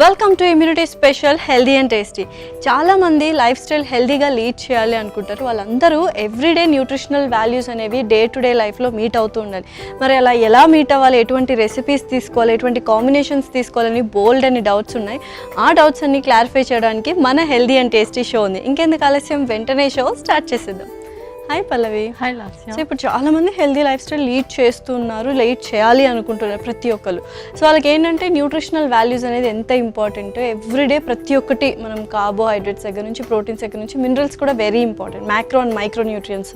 Welcome to immunity special healthy and tasty. చాలామంది life style హెల్దీగా lead చేయాలి అనుకుంటారు. వాళ్ళందరూ ఎవ్రీడే న్యూట్రిషనల్ వాల్యూస్ అనేవి డే టు డే లైఫ్లో మీట్ అవుతూ ఉండాలి. మరి అలా ఎలా మీట్ అవ్వాలి, ఎటువంటి రెసిపీస్ తీసుకోవాలి, ఎటువంటి కాంబినేషన్స్ తీసుకోవాలని బోల్డ్ అని డౌట్స్ ఉన్నాయి. ఆ డౌట్స్ అన్ని క్లారిఫై చేయడానికి మన హెల్దీ అండ్ టేస్టీ షో ఉంది. ఇంకెందుకు ఆలస్యం, వెంటనే షో స్టార్ట్ చేసేద్దాం. హాయ్ పల్లవి. హాయ్ లాస్య. సో ఇప్పుడు చాలామంది హెల్దీ లైఫ్ స్టైల్ లీడ్ చేస్తున్నారు, లీడ్ చేయాలి అనుకుంటున్నారు ప్రతి ఒక్కరు. సో వాళ్ళకి ఏంటంటే న్యూట్రిషనల్ వాల్యూస్ అనేది ఎంత ఇంపార్టెంట్. ఎవ్రీడే ప్రతి ఒక్కటి మనం కార్బోహైడ్రేట్స్ దగ్గర నుంచి, ప్రోటీన్స్ దగ్గర నుంచి, మినరల్స్ కూడా very important, macro and micro nutrients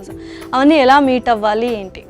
అవన్నీ ఎలా మీట్ అవ్వాలి ఏంటి?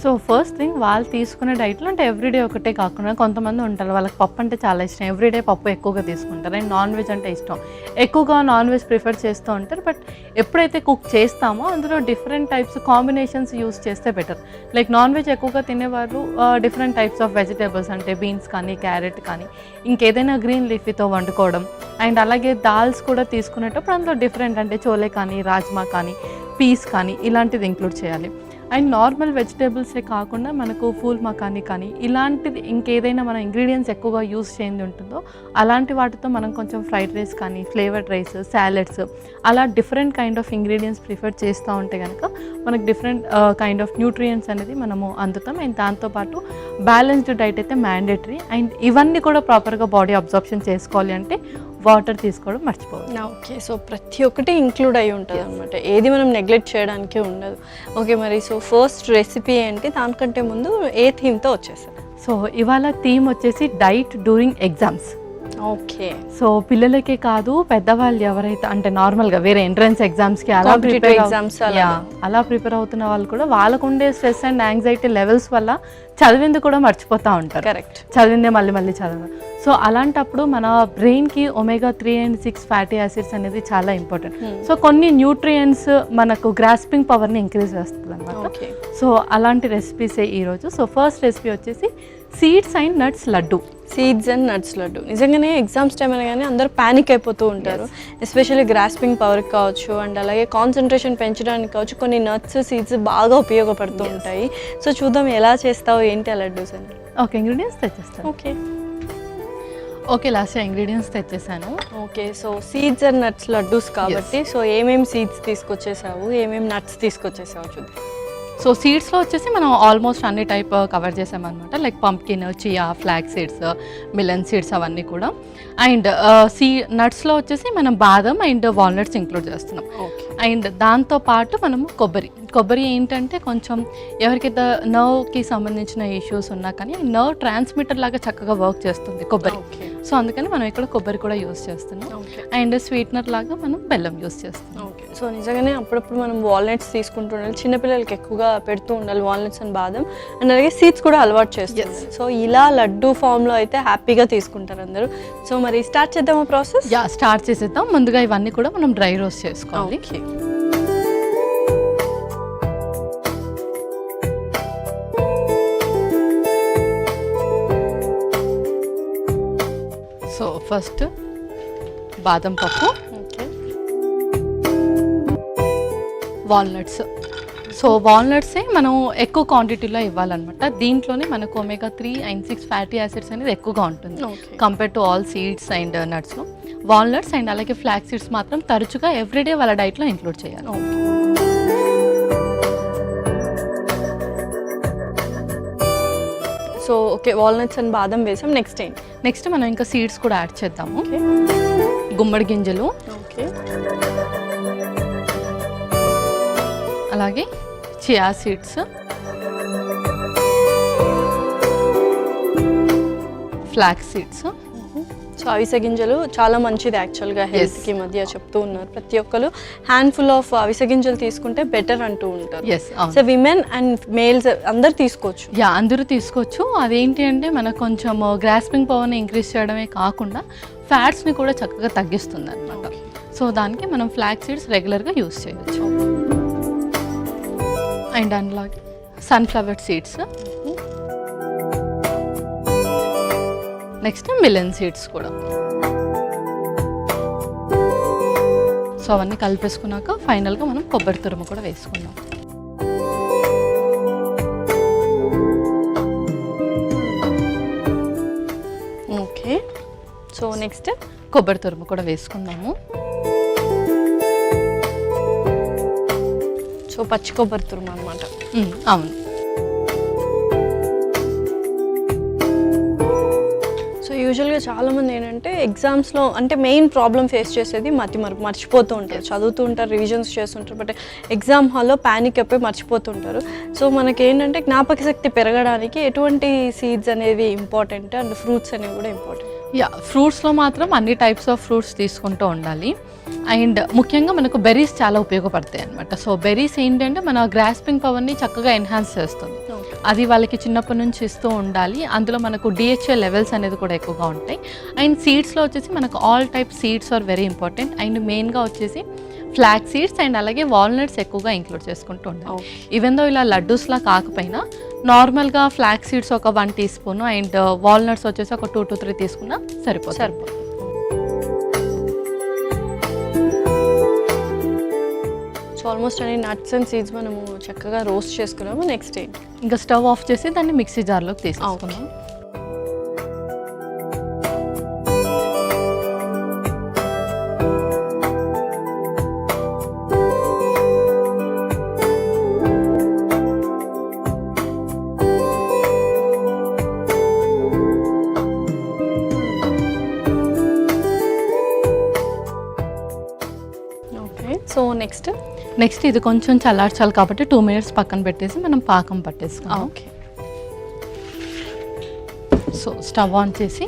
సో ఫస్ట్ థింగ్, వాళ్ళు తీసుకునే డైట్లో అంటే ఎవ్రీడే ఒకటే కాకుండా కొంతమంది ఉంటారు వాళ్ళకి పప్పు అంటే చాలా ఇష్టం, ఎవ్రీడే పప్పు ఎక్కువగా తీసుకుంటారు. అండ్ నాన్ వెజ్ అంటే ఇష్టం, ఎక్కువగా నాన్ వెజ్ ప్రిఫర్ చేస్తూ ఉంటారు. బట్ ఎప్పుడైతే కుక్ చేస్తామో అందులో డిఫరెంట్ టైప్స్ కాంబినేషన్స్ యూస్ చేస్తే బెటర్. లైక్ నాన్ వెజ్ ఎక్కువగా తినేవాళ్ళు డిఫరెంట్ టైప్స్ ఆఫ్ వెజిటేబుల్స్ అంటే బీన్స్ కానీ, క్యారెట్ కానీ, ఇంకేదైనా గ్రీన్ లీఫీతో వండుకోవడం. అండ్ అలాగే దాల్స్ కూడా తీసుకునేటప్పుడు అందులో డిఫరెంట్ అంటే చోలే కానీ, రాజ్మా కానీ, పీస్ కానీ ఇలాంటిది ఇంక్లూడ్ చేయాలి. అండ్ నార్మల్ వెజిటేబుల్సే కాకుండా మనకు ఫూల్ మకానీ కానీ ఇలాంటిది ఇంకేదైనా మన ఇంగ్రీడియంట్స్ ఎక్కువగా యూస్ చేయండి ఉంటుందో అలాంటి వాటితో మనం కొంచెం ఫ్రైడ్ రైస్ కానీ, ఫ్లేవర్డ్ రైస్, సాలెడ్స్ అలా different kind of ingredients prefer చేస్తూ ఉంటే కనుక మనకు డిఫరెంట్ కైండ్ ఆఫ్ న్యూట్రియన్స్ అనేది మనము అందుతాం. అండ్ దాంతోపాటు బ్యాలెన్స్డ్ డైట్ అయితే మ్యాండేటరీ. అండ్ ఇవన్నీ కూడా ప్రాపర్గా బాడీ అబ్జార్ప్షన్ చేసుకోవాలి అంటే వాటర్ తీసుకోవడం మర్చిపోవాలి. ఓకే, సో ప్రతి ఒక్కటి ఇంక్లూడ్ అయి ఉంటుంది అనమాట, ఏది మనం నెగ్లెక్ట్ చేయడానికి ఉండదు. ఓకే, మరి సో ఫస్ట్ రెసిపీ ఏంటి, దానికంటే ముందు ఏ థీమ్తో వచ్చేసారు? సో ఇవాళ థీమ్ వచ్చేసి diet during exams. Okay, so పిల్లలకే కాదు, పెద్దవాళ్ళు ఎవరైతే అంటే నార్మల్గా వేరే ఎంట్రన్స్ ఎగ్జామ్స్కి అలా ప్రిపేర్ అవుతున్న వాళ్ళు కూడా వాళ్ళకు ఉండే స్ట్రెస్ అండ్ యాంగ్జైటీ లెవెల్స్ వల్ల చదివింది కూడా మర్చిపోతూ ఉంటారు. కరెక్ట్, చదివిందే మళ్ళీ చదవడం. సో అలాంటప్పుడు మన బ్రెయిన్కి ఒమేగా 3 and 6 ఫ్యాటీ యాసిడ్స్ అనేది చాలా ఇంపార్టెంట్. సో కొన్ని న్యూట్రియంట్స్ మనకు గ్రాస్పింగ్ పవర్ని ఇంక్రీజ్ చేస్తుంది అనమాట. సో అలాంటి రెసిపీసే ఈరోజు. సో ఫస్ట్ రెసిపీ వచ్చేసి seeds and nuts laddu. Seeds and nuts laddu. నిజంగానే ఎగ్జామ్స్ టైం అనగానే అందరూ ప్యానిక్ అయిపోతూ ఉంటారు. ఎస్పెషల్లీ గ్రాస్పింగ్ పవర్కి కావచ్చు, అండ్ అలాగే కాన్సన్ట్రేషన్ పెంచడానికి కావచ్చు, కొన్ని నట్స్, సీడ్స్ బాగా ఉపయోగపడుతూ ఉంటాయి. సో చూద్దాం ఎలా చేస్తావు ఏంటి ఆ లడ్డూస్ అని. ఓకే, ఇంగ్రీడియంట్స్ తెచ్చేస్తాను. ఓకే లాస్ట్ ఇంగ్రీడియంట్స్ తెచ్చేసాను. Okay, so seeds and nuts laddoos కాబట్టి సో ఏమేమి సీడ్స్ తీసుకొచ్చేసావు, ఏమేమి నట్స్ తీసుకొచ్చేసావు చూద్దాం. సో సీడ్స్లో వచ్చేసి మనం ఆల్మోస్ట్ అన్ని టైప్ కవర్ చేసామన్నమాట. Like pumpkin, chia, flax seeds, melon seeds అవన్నీ కూడా. అండ్ నట్స్లో వచ్చేసి మనం బాదం అండ్ వాల్నట్స్ ఇంక్లూడ్ చేస్తున్నాం. అండ్ దాంతోపాటు మనము కొబ్బరి ఏంటంటే కొంచెం ఎవరికైతే నర్వ్కి సంబంధించిన ఇష్యూస్ ఉన్నా కానీ నర్వ్ ట్రాన్స్మిటర్ లాగా చక్కగా వర్క్ చేస్తుంది కొబ్బరి. సో అందుకని మనం ఇక్కడ కొబ్బరి కూడా యూస్ చేస్తున్నాం. అండ్ స్వీట్నర్ లాగా మనం బెల్లం యూస్ చేస్తున్నాం. ఓకే, సో నిజంగానే అప్పుడప్పుడు మనం వాల్నట్స్ తీసుకుంటూ ఉండాలి, చిన్నపిల్లలకి ఎక్కువగా పెడుతూ ఉండాలి వాల్నట్స్ అండ్ బాదం. అండ్ అలాగే సీడ్స్ కూడా అలవాటు చేస్తారు. సో ఇలా లడ్డు ఫామ్లో అయితే హ్యాపీగా తీసుకుంటారు అందరూ. సో మరి స్టార్ట్ చేద్దామా ప్రాసెస్? స్టార్ట్ చేసేద్దాం. ముందుగా ఇవన్నీ కూడా మనం డ్రై రోస్ట్ చేసుకోవాలి. సో ఫస్ట్ బాదం పప్పు, వాల్నట్స్. సో వాల్నట్సే మనం ఎక్కువ క్వాంటిటీలో ఇవ్వాలన్నమాట. దీంట్లోనే మనకు ఒమేగా 3 and 6 ఫ్యాటీ యాసిడ్స్ అనేది ఎక్కువగా ఉంటుంది compare to all seeds and నట్స్లో. వాల్నట్స్ అండ్ అలాగే ఫ్లాక్ సీడ్స్ మాత్రం తరచుగా ఎవ్రీడే వాళ్ళ డైట్లో ఇంక్లూడ్ చేయాలి. సో ఓకే, వాల్నట్స్ అండ్ బాదం వేసాం. నెక్స్ట్ మనం ఇంకా సీడ్స్ కూడా యాడ్ చేద్దాము. గుమ్మడి గింజలు, అలాగే chia seeds, flax seeds. So అవిసె గింజలు చాలా మంచిది యాక్చువల్గా హెల్త్కి మధ్య చెప్తూ ఉన్నారు. ప్రతి ఒక్కరు హ్యాండ్ఫుల్ ఆఫ్ అవిసె గింజలు తీసుకుంటే బెటర్ అంటూ ఉంటారు. సో విమెన్ అండ్ మేల్స్ అందరు తీసుకోవచ్చు. అందరూ తీసుకోవచ్చు. అదేంటి అంటే మనకు కొంచెం గ్రాస్పింగ్ పవర్ని ఇంక్రీజ్ చేయడమే కాకుండా ఫ్యాట్స్ని కూడా చక్కగా తగ్గిస్తుంది అనమాట. సో దానికి మనం ఫ్లాక్ సీడ్స్ రెగ్యులర్గా యూస్ చేయవచ్చు. అండ్ అలాగే sunflower seeds, next melon seeds కూడా. సో అవన్నీ కలిపేసుకున్నాక ఫైనల్గా మనం కొబ్బరి తురుము కూడా వేసుకుందాం. ఓకే, సో సో నెక్స్ట్ కొబ్బరి తురుము కూడా వేసుకుందాము. సో పచ్చి కొబ్బరి తురుము అనమాట. అవును. సో యూజువల్గా చాలామంది ఏంటంటే ఎగ్జామ్స్లో అంటే మెయిన్ ప్రాబ్లం ఫేస్ చేసేది మర్చిపోతూ ఉంటారు. చదువుతూ ఉంటారు, రివిజన్స్ చేస్తుంటారు, బట్ ఎగ్జామ్ హాల్లో ప్యానిక్ అయిపోయి మర్చిపోతుంటారు. సో మనకి ఏంటంటే జ్ఞాపక శక్తి పెరగడానికి ఎటువంటి సీడ్స్ అనేవి ఇంపార్టెంట్ అండ్ ఫ్రూట్స్ అనేవి కూడా ఇంపార్టెంట్. ఫ్రూట్స్లో మాత్రం అన్ని టైప్స్ ఆఫ్ ఫ్రూట్స్ తీసుకుంటూ ఉండాలి. అండ్ ముఖ్యంగా మనకు బెర్రీస్ చాలా ఉపయోగపడతాయి అనమాట. సో బెర్రీస్ ఏంటంటే మన గ్రాస్పింగ్ పవర్ని చక్కగా ఎన్హాన్స్ చేస్తుంది. అది వాళ్ళకి చిన్నప్పటి నుంచి ఇస్తూ ఉండాలి. అందులో మనకు DHA లెవెల్స్ అనేది కూడా ఎక్కువగా ఉంటాయి. అండ్ సీడ్స్లో వచ్చేసి మనకు all type seeds are very important. And మెయిన్గా వచ్చేసి ఫ్లాక్ సీడ్స్ అండ్ అలాగే వాల్నట్స్ ఎక్కువగా ఇంక్లూడ్ చేసుకుంటూ ఉండాలి. ఈవెన్ దో ఇలా లడ్డూస్లా కాకపోయినా నార్మల్గా ఫ్లాక్ సీడ్స్ ఒక 1 టీ స్పూన్ అండ్ వాల్నట్స్ వచ్చేసి ఒక 2 to 3 తీసుకున్నా సరిపోతుంది. సో ఆల్మోస్ట్ అన్ని నట్స్ అండ్ సీడ్స్ మనము చక్కగా రోస్ట్ చేసుకున్నాము. నెక్స్ట్ ఏంటి? ఇంకా స్టవ్ ఆఫ్ చేసి దాన్ని మిక్సీ జార్లోకి తీసుకున్నాం. సో నెక్స్ట్ ఇది కొంచెం చల్లార్చాలి కాబట్టి 2 minutes పక్కన పెట్టేసి మనం పాకం పట్టేసుకున్నాం. ఓకే. సో స్టవ్ ఆన్ చేసి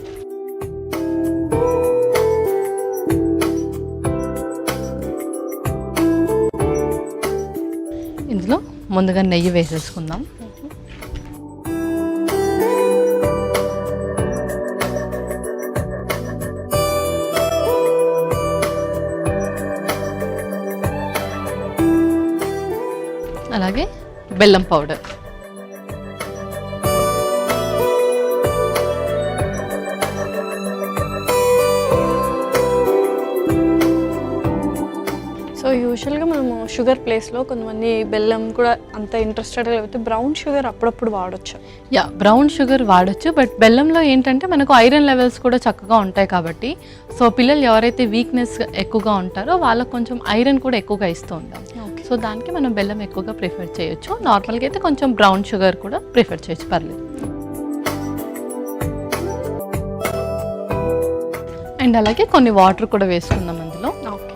ఇందులో ముందుగా నెయ్యి వేసేసుకుందాం. అలాగే బెల్లం పౌడర్. సో యూజువల్గా మనము షుగర్ ప్లేస్లో కొంతమంది బెల్లం కూడా అంత ఇంట్రెస్టెడ్గా లేకపోతే బ్రౌన్ షుగర్ అప్పుడప్పుడు వాడచ్చు. బ్రౌన్ షుగర్ వాడచ్చు. బట్ బెల్లంలో ఏంటంటే మనకు ఐరన్ లెవెల్స్ కూడా చక్కగా ఉంటాయి కాబట్టి సో పిల్లలు ఎవరైతే వీక్నెస్ ఎక్కువగా ఉంటారో వాళ్ళకు కొంచెం ఐరన్ కూడా ఎక్కువగా ఇస్తూ ఉంటాం. సో దానికి మనం బెల్లం ఎక్కువగా ప్రిఫర్ చేయొచ్చు. నార్మల్గా అయితే కొంచెం బ్రౌన్ షుగర్ కూడా ప్రిఫర్ చేయొచ్చు, పర్లేదు. అండ్ అలాగే కొన్ని వాటర్ కూడా వేసుకుందాం అందులో. ఓకే.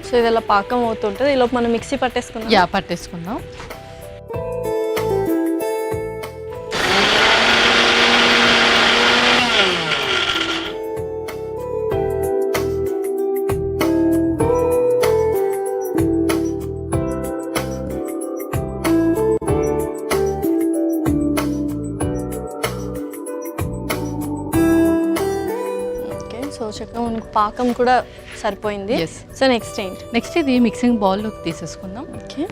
సో ఇది ఇలా పాకం అవుతుంటుంది. ఈలోపు మనం మిక్సీ పట్టేసుకుందాం. పట్టేసుకుందాం. సో చక్కగా మనకు పాకం కూడా సరిపోయింది. సో నెక్స్ట్ ఇది మిక్సింగ్ బౌల్లోకి తీసేసుకుందాం. ఓకే.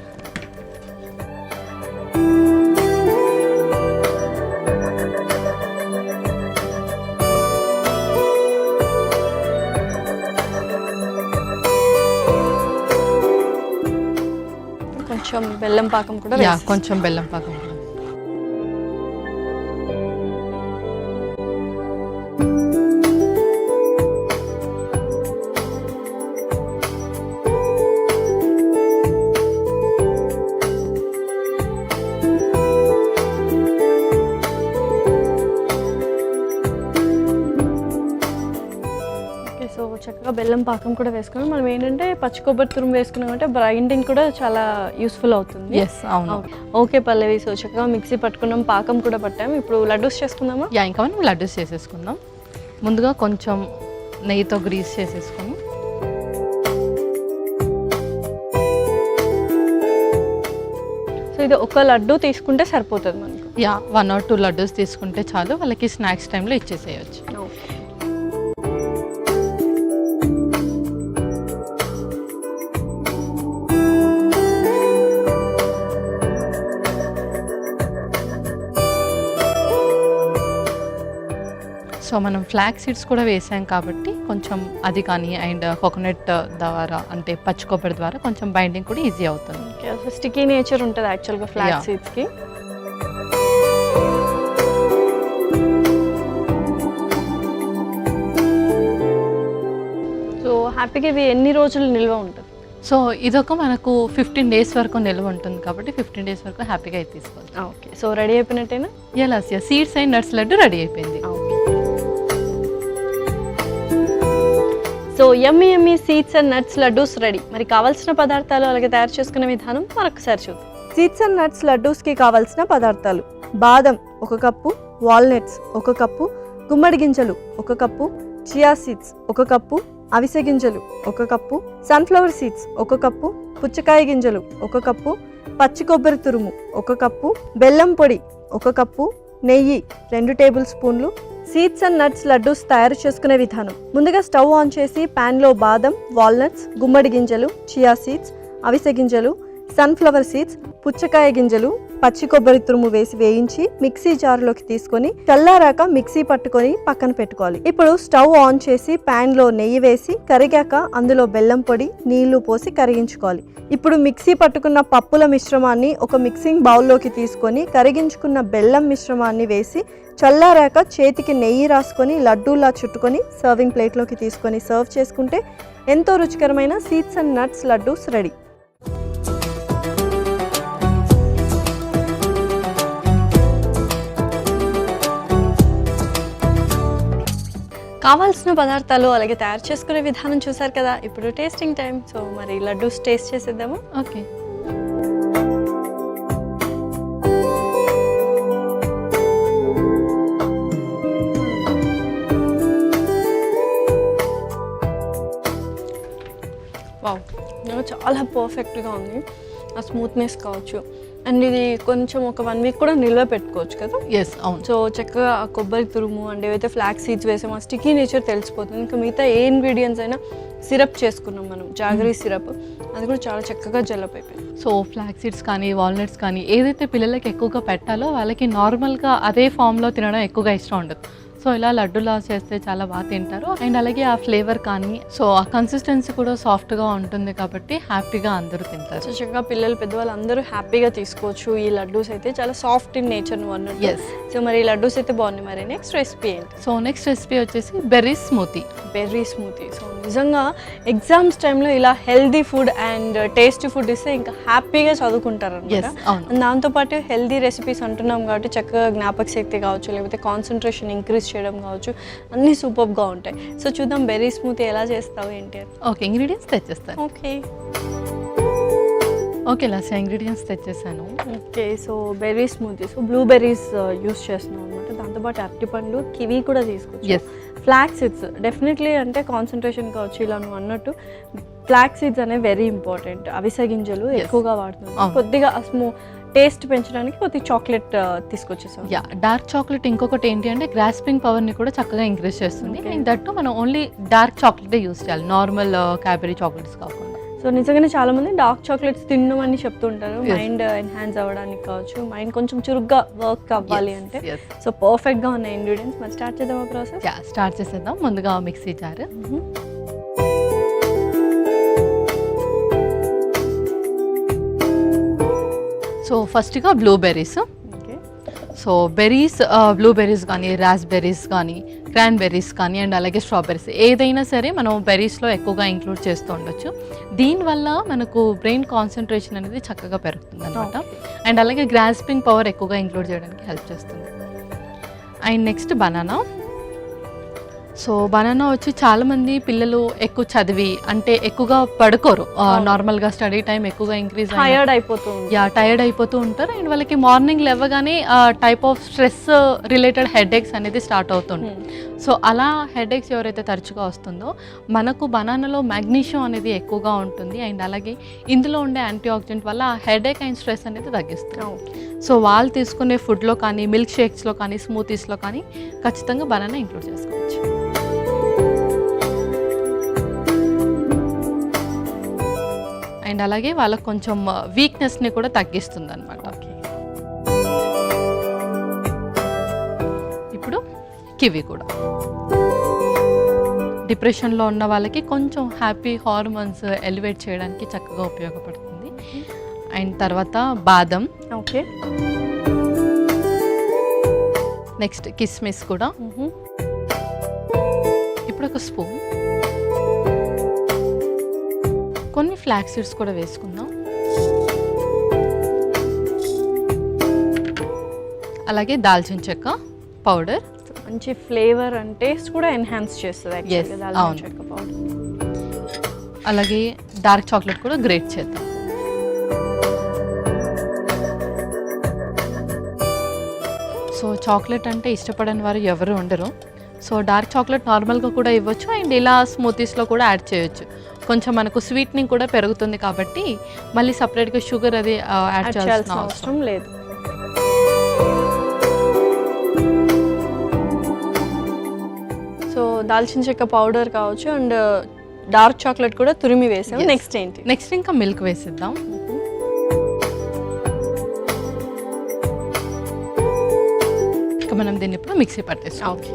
కొంచెం బెల్లం పాకం కూడా కొంచెం బెల్లం పాకం. సో చక్కగా బెల్లం పాకం కూడా వేసుకున్నాం. మనం ఏంటంటే పచ్చి కొబ్బరి తురుము వేసుకున్నామంటే గ్రైండింగ్ కూడా చాలా యూస్ఫుల్ అవుతుంది. అవును. ఓకే పల్లవి. సో చక్కగా మిక్సీ పట్టుకున్నాం, పాకం కూడా పట్టాము. ఇప్పుడు లడ్డూస్ చేసుకుందామా? ఇంకా మనం లడ్డూస్ చేసేసుకుందాం. ముందుగా కొంచెం నెయ్యితో గ్రీస్ చేసేసుకొని సో ఇది ఒక లడ్డు తీసుకుంటే సరిపోతుంది మనకు. 1 or 2 లడ్డూస్ తీసుకుంటే చాలు, వాళ్ళకి స్నాక్స్ టైంలో ఇచ్చేసేయచ్చు. సో మనం ఫ్లాక్ సీడ్స్ కూడా వేసాం కాబట్టి కొంచెం అది కానీ అండ్ కోకోనట్ ద్వారా అంటే పచ్చి కొబ్బరి ద్వారా కొంచెం బైండింగ్ కూడా ఈజీ అవుతుంది. ఓకే, స్టికీ నేచర్ ఉంటుంది యాక్చువల్గా ఫ్లాక్ సీడ్స్కి. సో హ్యాపీగా ఇవి ఎన్ని రోజులు నిల్వ ఉంటుంది? సో ఇదొక మనకు 15 days వరకు నిల్వ ఉంటుంది కాబట్టి 15 days వరకు హ్యాపీగా అయితే తీసుకోవచ్చు. ఓకే, సో రెడీ అయిపోయినట్టేనా? ఎలా seeds and nuts laddu ready అయిపోయింది. So yummy yummy seeds and nuts laddoos ready. మరి కావాల్సిన పదార్థాలు అలాగే తయారు చేసుకునే విధానం మరొకసారి చూద్దాం. సీడ్స్ అండ్ నట్స్ లడ్డూస్కి కావాల్సిన పదార్థాలు: బాదం 1 కప్పు, వాల్నట్స్ 1 కప్పు, గుమ్మడి గింజలు 1 కప్పు, చియా సీడ్స్ 1 కప్పు, అవిసె గింజలు 1 కప్పు, సన్ఫ్లవర్ సీడ్స్ 1 కప్పు, పుచ్చకాయ గింజలు 1 కప్పు, పచ్చి కొబ్బరి తురుము 1 కప్పు, బెల్లం పొడి 1 కప్పు, నెయ్యి 2 టేబుల్ స్పూన్లు. సీడ్స్ అండ్ నట్స్ లడ్డూస్ తయారు చేసుకునే విధానం: ముందుగా స్టవ్ ఆన్ చేసి ప్యాన్లో బాదం, వాల్నట్స్, గుమ్మడి గింజలు, చియా సీడ్స్, అవిసె గింజలు, సన్ఫ్లవర్ సీడ్స్, పుచ్చకాయ గింజలు, పచ్చి కొబ్బరి తురుము వేసి వేయించి మిక్సీ జార్లోకి తీసుకొని చల్లారాక మిక్సీ పట్టుకొని పక్కన పెట్టుకోవాలి. ఇప్పుడు స్టవ్ ఆన్ చేసి ప్యాన్లో నెయ్యి వేసి కరిగాక అందులో బెల్లం పొడి, నీళ్లు పోసి కరిగించుకోవాలి. ఇప్పుడు మిక్సీ పట్టుకున్న పప్పుల మిశ్రమాన్ని ఒక మిక్సింగ్ బౌల్లోకి తీసుకొని కరిగించుకున్న బెల్లం మిశ్రమాన్ని వేసి చల్లారాక చేతికి నెయ్యి రాసుకొని లడ్డూలా చుట్టుకొని సర్వింగ్ ప్లేట్లోకి తీసుకొని సర్వ్ చేసుకుంటే ఎంతో రుచికరమైన seeds and nuts laddoos ready. కావాల్సిన పదార్థాలు అలాగే తయారు చేసుకునే విధానం చూసారు కదా. ఇప్పుడు టేస్టింగ్ టైం. సో మరి లడ్డూస్ టేస్ట్ చేసేద్దాము. ఓకే, వావ్, చాలా పర్ఫెక్ట్గా ఉంది. ఆ స్మూత్నెస్ కావచ్చు, అండ్ ఇది కొంచెం ఒక 1 week కూడా నిల్వ పెట్టుకోవచ్చు కదా. ఎస్, అవును. సో చక్కగా ఆ కొబ్బరి తురుము అండ్ ఏవైతే ఫ్లాక్ సీడ్స్ వేసామో ఆ స్టికీ నేచర్ తెలిసిపోతుంది. ఇంకా మిగతా ఏ ఇంగ్రీడియంట్స్ అయినా సిరప్ చేసుకున్నాం మనం, జాగరీ సిరప్, అది కూడా చాలా చక్కగా జెలప్ అయిపోయింది. సో ఫ్లాక్ సీడ్స్ కానీ వాల్నట్స్ కానీ ఏదైతే పిల్లలకి ఎక్కువగా పెట్టాలో వాళ్ళకి నార్మల్గా అదే ఫామ్లో తినడం ఎక్కువగా ఇష్టం ఉండదు. సో ఇలా లడ్డూలా చేస్తే చాలా బాగా తింటారు. అండ్ అలాగే ఆ ఫ్లేవర్ కానీ సో ఆ కన్సిస్టెన్సీ కూడా సాఫ్ట్గా ఉంటుంది కాబట్టి హ్యాపీగా అందరూ తింటారు. సో చక్కగా పిల్లలు పెద్దవాళ్ళు అందరూ హ్యాపీగా తీసుకోవచ్చు. ఈ లడ్డూస్ అయితే చాలా సాఫ్ట్ ఇన్ నేచర్ అన్నట్టు. ఎస్. సో మరి ఈ లడ్డూస్ అయితే బాగున్నాయి. మరి నెక్స్ట్ రెసిపీ ఏంటి? సో నెక్స్ట్ రెసిపీ వచ్చేసి berry smoothie. Berry smoothie. So నిజంగా ఎగ్జామ్స్ టైంలో ఇలా healthy food and tasty food ఇస్తే ఇంకా హ్యాపీగా చదువుకుంటారు అనమాట. దాంతోపాటు హెల్దీ రెసిపీస్ అంటున్నాం కాబట్టి చక్కగా జ్ఞాపక శక్తి కావచ్చు, లేకపోతే కాన్సన్ట్రేషన్ ఇంక్రీజ్ చేయడం కావచ్చు, అన్నీ సూపర్గా ఉంటాయి. సో చూద్దాం బెర్రీ స్మూతీ ఎలా చేస్తావు ఏంటి. ఓకే, ఇంగ్రీడియంట్స్ తెచ్చేస్తాను. ఓకే లాస్ట్ ఇంగ్రీడియంట్స్ తెచ్చేసాను. Okay, so berry smoothie. So blueberries use చేస్తున్నాం అనమాట. దాంతోపాటు అరటిపండు, కివి కూడా తీసుకోవచ్చు. ఎస్. ఫ్లాక్ సీడ్స్ డెఫినెట్లీ అంటే కాన్సన్ట్రేషన్ కావచ్చు, ఇలా నువ్వు అన్నట్టు ఫ్లాక్ సీడ్స్ అనేవి వెరీ ఇంపార్టెంట్. అవిసె గింజలు ఎక్కువగా వాడుతున్నాం. కొద్దిగా టేస్ట్ పెంచడానికి కొద్దిగా చాక్లెట్ తీసుకొచ్చేసాం. యా, డార్క్ చాక్లెట్ ఇంకొకటి ఏంటి అంటే గ్రాస్పింగ్ పవర్ని కూడా చక్కగా ఇంక్రీజ్ చేస్తుంది. అండ్ దట్టు మనం ఓన్లీ డార్క్ చాక్లెటే యూస్ చేయాలి, నార్మల్ క్యాబరీ చాక్లెట్స్ కాకుండా. సో నిజంగానే చాలా మంది డార్క్ చాక్లెట్స్ తినమని చెప్తుంటారు, మైండ్ ఎన్హాన్స్ అవ్వడానికి కావచ్చు, మైండ్ కొంచెం చురుగ్గా వర్క్ అవ్వాలి అంటే. సో పర్ఫెక్ట్గా ఉన్న ఇంగ్రీడియంట్స్. మరి స్టార్ట్ చేద్దాం ఆ ప్రాసెస్. యా, స్టార్ట్ చేసేద్దాం. ముందుగా మిక్సీ జార్. సో ఫస్ట్గా బ్లూబెర్రీస్. సో బెర్రీస్, బ్లూబెర్రీస్ కానీ రాస్బెర్రీస్ కానీ క్రాన్బెర్రీస్ కానీ అండ్ అలాగే స్ట్రాబెర్రీస్ ఏదైనా సరే మనం బెర్రీస్లో ఎక్కువగా ఇంక్లూడ్ చేస్తూ ఉండొచ్చు. దీనివల్ల మనకు బ్రెయిన్ కాన్సన్ట్రేషన్ అనేది చక్కగా పెరుగుతుంది అనమాట. అండ్ అలాగే గ్రాస్పింగ్ పవర్ ఎక్కువగా ఇంక్లూడ్ చేయడానికి హెల్ప్ చేస్తుంది. And next banana. So banana వచ్చి చాలామంది పిల్లలు ఎక్కువ చదివి అంటే ఎక్కువగా పడుకోరు, నార్మల్గా స్టడీ టైం ఎక్కువగా ఇంక్రీజ్ టైర్డ్ అయిపోతూ ఉంటారు. అండ్ వాళ్ళకి మార్నింగ్ లేవగానే type of stress related headaches అనేది స్టార్ట్ అవుతుంది. సో అలా హెడేక్స్ ఎవరైతే తరచుగా వస్తుందో మనకు బనానాలో మ్యాగ్నీషియం అనేది ఎక్కువగా ఉంటుంది. అండ్ అలాగే ఇందులో ఉండే యాంటీ ఆక్సిడెంట్ వల్ల హెడేక్ అండ్ స్ట్రెస్ అనేది తగ్గిస్తుంది. సో వాళ్ళు తీసుకునే ఫుడ్లో కానీ మిల్క్ షేక్స్లో కానీ స్మూతీస్లో కానీ ఖచ్చితంగా బనానా ఇంక్లూడ్ చేసుకోవచ్చు. అండ్ అలాగే వాళ్ళకు కొంచెం వీక్నెస్ని కూడా తగ్గిస్తుంది అనమాట. ఇప్పుడు కివి కూడా. డిప్రెషన్లో ఉన్న వాళ్ళకి కొంచెం హ్యాపీ హార్మోన్స్ ఎలివేట్ చేయడానికి చక్కగా ఉపయోగపడుతుంది. అండ్ తర్వాత బాదం, ఓకే, నెక్స్ట్ కిస్మిస్ కూడా. ఇప్పుడు ఒక స్పూన్, కొన్ని ఫ్లాక్స్ సీడ్స్ కూడా వేసుకుందాం. అలాగే దాల్చిన చెక్క పౌడర్, మంచి ఫ్లేవర్ అండ్ టేస్ట్ కూడా ఎన్హాన్స్ చేస్తుంది Yes, యాక్చువల్గా దాల్చిన అవును. చెక్క పౌడర్. అలాగే డార్క్ చాక్లెట్ కూడా గ్రేట్ చేద్దాం. సో చాక్లెట్ అంటే ఇష్టపడని వారు ఎవరు ఉండరు. సో డార్క్ చాక్లెట్ నార్మల్గా కూడా ఇవ్వచ్చు అండ్ ఇలా స్మూతీస్లో కూడా యాడ్ చేయొచ్చు. కొంచెం మనకు స్వీట్నింగ్ కూడా పెరుగుతుంది కాబట్టి మళ్ళీ సపరేట్గా షుగర్ అది యాడ్ చేయాల్సిన అవసరం అవసరం లేదు. సో దాల్చిన చెక్క పౌడర్ కావచ్చు అండ్ డార్క్ చాక్లెట్ కూడా తురిమి వేసాం. Yes. నెక్స్ట్ ఏంటి? నెక్స్ట్ ఇంకా మిల్క్ వేసిద్దాం. ఇక మనం దీన్ని ఇప్పుడు మిక్సీ పట్టేస్తాం. ఓకే,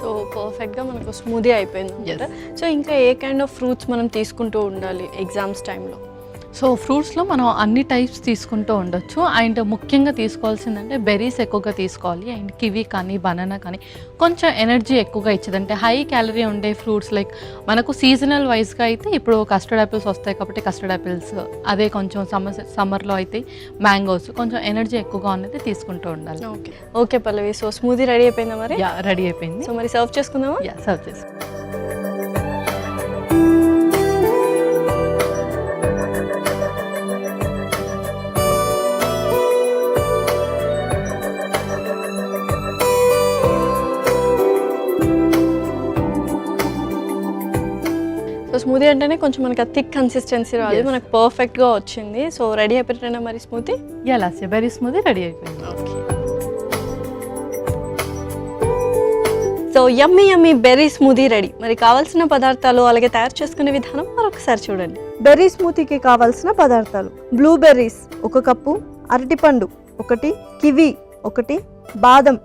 సో పర్ఫెక్ట్గా మనకు స్మూదీ అయిపోయింది అనమాట. సో ఇంకా ఏ కైండ్ ఆఫ్ ఫ్రూట్స్ మనం తీసుకుంటూ ఉండాలి ఎగ్జామ్స్ టైంలో? సో ఫ్రూట్స్లో మనం అన్ని టైప్స్ తీసుకుంటూ ఉండొచ్చు. అండ్ ముఖ్యంగా తీసుకోవాల్సిందంటే బెర్రీస్ ఎక్కువగా తీసుకోవాలి. అండ్ కివీ కానీ బనానా కానీ కొంచెం ఎనర్జీ ఎక్కువగా ఇచ్చేది, అంటే హై క్యాలరీ ఉండే ఫ్రూట్స్ లైక్ మనకు సీజనల్ వైజ్గా అయితే ఇప్పుడు కస్టర్డ్ యాపిల్స్ వస్తాయి కాబట్టి కస్టర్డ్ యాపిల్స్, అదే కొంచెం సమ్మర్లో అయితే మ్యాంగోస్, కొంచెం ఎనర్జీ ఎక్కువగా ఉన్నది తీసుకుంటూ ఉండాలి. ఓకే ఓకే పల్లవి, సో స్మూదీ రెడీ అయిపోయిందా మరి? యా, రెడీ అయిపోయింది. సో మరి సర్వ్ చేసుకుందామా? యా, సర్వ్ చేసి. సో స్మూదీ అంటేనే కొంచెం మనకి థిక్ కన్సిస్టెన్సీ రాదు, Yes. మనకు పర్ఫెక్ట్గా వచ్చింది. సో రెడీ అయిపోయినా మరి smoothie? Yeah, last berry smoothie ready అయిపోయింది. ఓకే, సో యమ్మీ యమ్మీ బెర్రీ స్మూదీ రెడీ. మరి కావాల్సిన పదార్థాలు అలాగే తయారు చేసుకునే విధానం మరొకసారి చూడండి. బెర్రీ స్మూతీకి కావాల్సిన పదార్థాలు: బ్లూబెర్రీస్ 1 కప్పు, అరటిపండు 1, కివి 1, బాదం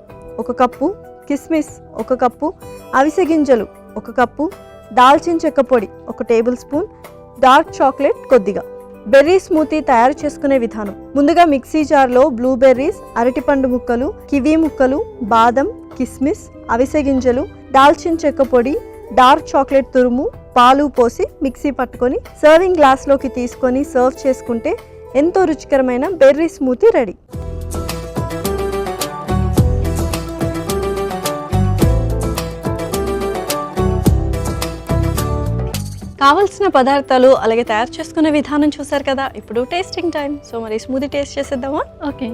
1 కప్పు, కిస్మిస్ 1 కప్పు, అవిసె గింజలు 1 కప్పు, దాల్చిన చెక్క పొడి 1 టేబుల్ స్పూన్, డార్క్ చాక్లెట్ కొద్దిగా. బెర్రీ స్మూతీ తయారు చేసుకునే విధానం: ముందుగా మిక్సీ జార్లో బ్లూబెర్రీస్, అరటిపండు ముక్కలు, కివీ ముక్కలు, బాదం, కిస్మిస్, అవిసె గింజలు, దాల్చిన చెక్క పొడి, డార్క్ చాక్లెట్ తురుము, పాలు పోసి మిక్సీ పట్టుకొని సర్వింగ్ గ్లాస్లోకి తీసుకొని సర్వ్ చేసుకుంటే ఎంతో రుచికరమైన బెర్రీ స్మూతీ రెడీ. కావాల్సిన పదార్థాలు అలాగే తయారు చేసుకునే విధానం చూసారు కదా. ఇప్పుడు టేస్టింగ్ టైం. సో మరి స్మూదీ టేస్ట్ చేసేద్దామా? ఓకే,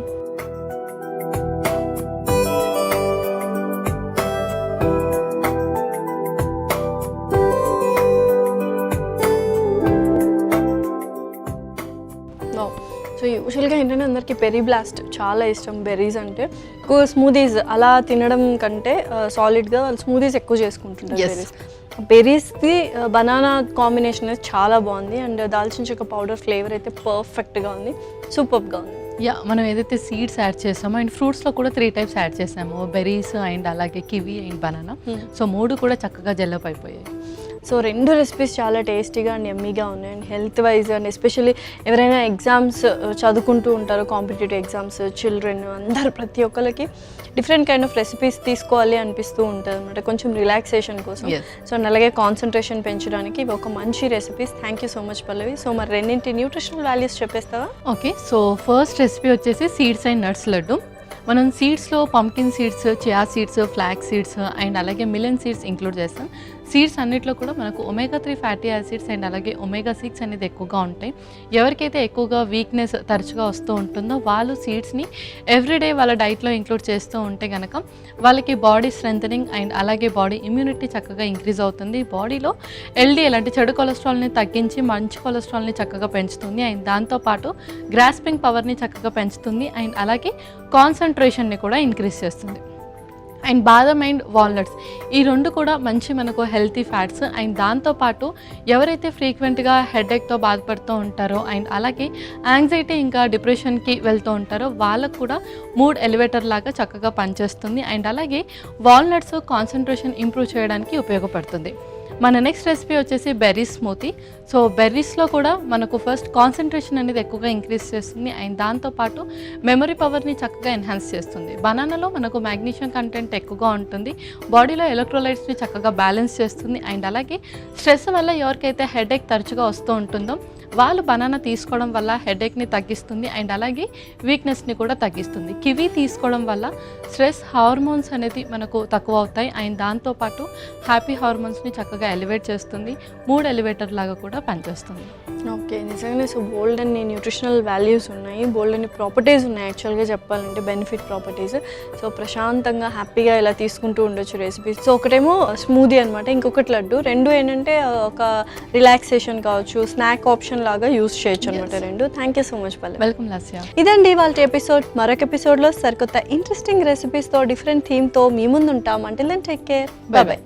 సో యూజువల్గా ఏంటంటే అందరికీ పెరీ బ్లాస్ట్ చాలా ఇష్టం. బెర్రీస్ అంటే ఎక్కువ స్మూదీస్ అలా తినడం కంటే సాలిడ్గా వాళ్ళు స్మూదీస్ ఎక్కువ చేసుకుంటుంటారు. Yes. బెర్రీస్ది బనానా కాంబినేషన్ అనేది చాలా బాగుంది అండ్ దాల్చిన చెక్క పౌడర్ ఫ్లేవర్ అయితే పర్ఫెక్ట్గా ఉంది, సూపర్గా ఉంది. యా, మనం ఏదైతే సీడ్స్ యాడ్ చేసామో అండ్ ఫ్రూట్స్లో కూడా 3 టైప్స్ యాడ్ చేసాము, బెర్రీస్ అండ్ అలాగే కివీ అండ్ బనానా. సో 3 కూడా చక్కగా జెల్లప్ అయిపోయాయి. సో 2 రెసిపీస్ చాలా టేస్టీగా అండ్ ఎమ్మీగా ఉన్నాయి and health wise and especially ఎవరైనా ఎగ్జామ్స్ చదువుకుంటూ ఉంటారో, కాంపిటేటివ్ ఎగ్జామ్స్, చిల్డ్రన్ అందరు ప్రతి ఒక్కరికి డిఫరెంట్ కైండ్ ఆఫ్ రెసిపీస్ తీసుకోవాలి అనిపిస్తూ ఉంటుంది అనమాట, కొంచెం రిలాక్సేషన్ కోసం. సో అలాగే కాన్సన్ట్రేషన్ పెంచడానికి ఇవి ఒక మంచి recipes. Thank you so much Pallavi. So మరి రెండింటి న్యూట్రిషనల్ వాల్యూస్ చెప్పేస్తావా? ఓకే, సో ఫస్ట్ రెసిపీ వచ్చేసి సీడ్స్ అండ్ నట్స్ లడ్డు. మనం సీడ్స్లో pumpkin seeds, chia seeds, flax seeds and అలాగే మిలన్ సీడ్స్ ఇంక్లూడ్ చేస్తాం. సీడ్స్ అన్నిట్లో కూడా మనకు ఒమేగా 3 ఫ్యాటీ యాసిడ్స్ అండ్ అలాగే ఒమేగా 6 అనేది ఎక్కువగా ఉంటాయి. ఎవరికైతే ఎక్కువగా వీక్నెస్ తరచుగా వస్తూ ఉంటుందో వాళ్ళు సీడ్స్ని ఎవ్రీడే వాళ్ళ డైట్లో ఇంక్లూడ్ చేస్తూ ఉంటే కనుక వాళ్ళకి బాడీ స్ట్రెంథనింగ్ అండ్ అలాగే బాడీ ఇమ్యూనిటీ చక్కగా ఇంక్రీజ్ అవుతుంది. బాడీలో ఎల్డిఎల్ అంటే చెడు కొలెస్ట్రాల్ని తగ్గించి మంచి కొలెస్ట్రాల్ని చక్కగా పెంచుతుంది అండ్ దాంతోపాటు గ్రాస్పింగ్ పవర్ని చక్కగా పెంచుతుంది అండ్ అలాగే కాన్సన్ట్రేషన్ని కూడా ఇంక్రీజ్ చేస్తుంది. అండ్ బాదం అండ్ వాల్నట్స్ ఈ రెండు కూడా మంచి మనకు హెల్తీ ఫ్యాట్స్. అండ్ దాంతోపాటు ఎవరైతే ఫ్రీక్వెంట్గా హెడేక్తో బాధపడుతూ ఉంటారో అండ్ అలాగే యాంగ్జైటీ ఇంకా డిప్రెషన్కి వెళ్తూ ఉంటారో వాళ్ళకు కూడా మూడ్ ఎలివేటర్ లాగా చక్కగా పనిచేస్తుంది. అండ్ అలాగే వాల్నట్స్ కాన్సన్ట్రేషన్ ఇంప్రూవ్ చేయడానికి ఉపయోగపడుతుంది. మన నెక్స్ట్ రెసిపీ వచ్చేసి బెర్రీ స్మూతీ. సో బెర్రీస్లో కూడా మనకు ఫస్ట్ కాన్సన్ట్రేషన్ అనేది ఎక్కువగా ఇంక్రీజ్ చేస్తుంది అండ్ దాంతోపాటు మెమరీ పవర్ని చక్కగా ఎన్హాన్స్ చేస్తుంది. బనానాలో మనకు మ్యాగ్నీషియం కంటెంట్ ఎక్కువగా ఉంటుంది, బాడీలో ఎలక్ట్రోలైట్స్ని చక్కగా బ్యాలెన్స్ చేస్తుంది. అండ్ అలాగే స్ట్రెస్ వల్ల ఎవరికైతే హెడేక్ తరచుగా వస్తూ ఉంటుందో వాళ్ళు బనానా తీసుకోవడం వల్ల హెడేక్ని తగ్గిస్తుంది అండ్ అలాగే వీక్నెస్ని కూడా తగ్గిస్తుంది. కివీ తీసుకోవడం వల్ల స్ట్రెస్ హార్మోన్స్ అనేది మనకు తక్కువ అవుతాయి అండ్ దాంతోపాటు హ్యాపీ హార్మోన్స్ని చక్కగా ఎలివేట్ చేస్తుంది, మూడ్ ఎలివేటర్ లాగా కూడా పనిచేస్తుంది. ఓకే, నిజంగానే సో బోల్డ్ అన్ని న్యూట్రిషనల్ వాల్యూస్ ఉన్నాయి, బోల్డ్ అన్ని ప్రాపర్టీస్ ఉన్నాయి యాక్చువల్గా చెప్పాలంటే, బెనిఫిట్ ప్రాపర్టీస్. సో ప్రశాంతంగా హ్యాపీగా ఇలా తీసుకుంటూ ఉండొచ్చు రెసిపీస్. సో ఒకటేమో స్మూదీ అనమాట, ఇంకొకటి లడ్డు. రెండు ఏంటంటే ఒక రిలాక్సేషన్ కావచ్చు, స్నాక్ ఆప్షన్ లాగా యూస్ చేయొచ్చు అనమాట రెండు. Thank you so much Pallavi. Welcome Lasya. ఇదండి వాళ్ళ ఎపిసోడ్. మరొక ఎపిసోడ్లో సరికొత్త ఇంట్రెస్టింగ్ రెసిపీస్తో డిఫరెంట్ థీమ్తో మీ ముందు ఉంటాం. Until then take care, bye by.